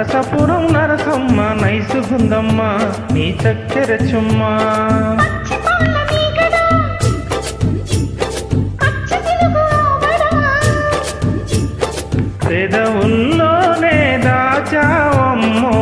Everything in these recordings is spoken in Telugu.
నరసపురం నరసమ్మ నైసుగుందమ్మ నీ చక్కెర చుమ్మా. పెదవుల్లోనే దాచావమ్మో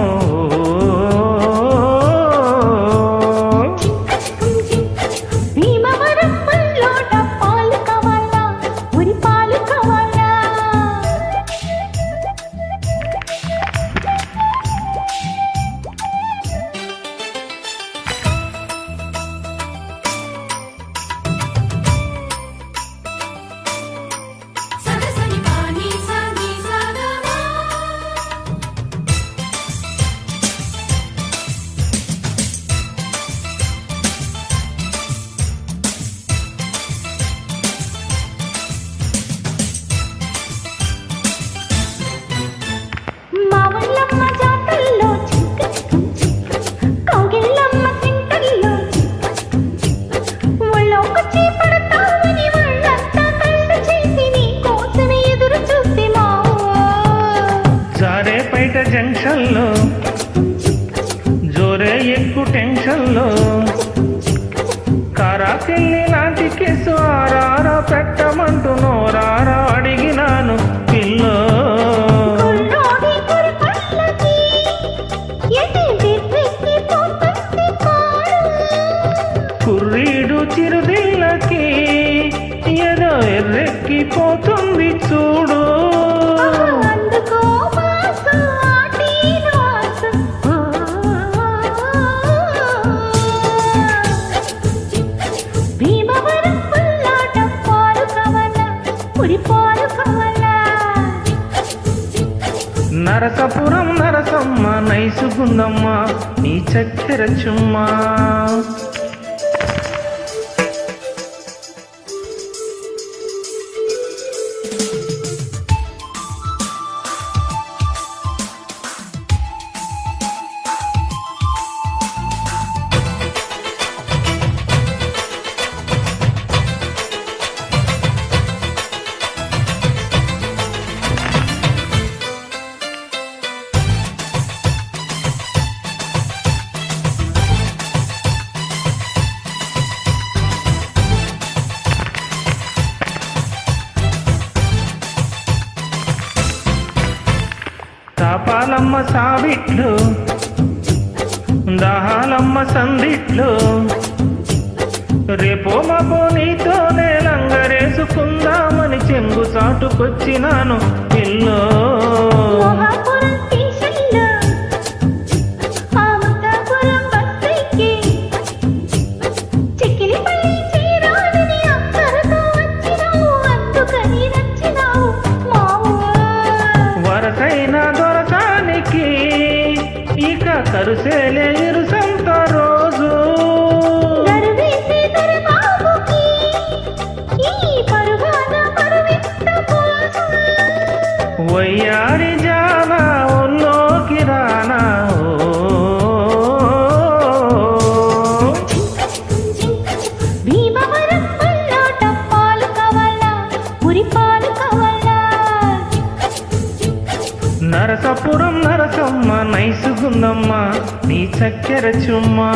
జంక్షన్లో జోరే ఎక్కు టెన్షన్లో కారాకెళ్ళి లాంటి కేసు ఆరారా పెట్టమంటూ నోరారా అడిగినాను పిల్లో. కుర్రీడు చిరుదిల్లకి ఏదో ఎర్రెక్కిపోతుంది చూడు. నరసపురం నరసమ్మ నైసుగుందమ్మ నీ చక్కెర చుమ్మా. తాపాలమ్మ సావిట్లు దాహాలమ్మ సందిట్లు రేపో మాపో నీతోనే లంగరేసుకుందామని చెంగు చాటుకొచ్చినాను పిల్లో. ఇక కరుసేలే ఇరుసంత రోజు వయ్యారి జానా ఒళ్ళోకి రానా. నరసపురం నరసమ్మ నైసుగుందమ్మ నీ చక్కెర చుమ్మా.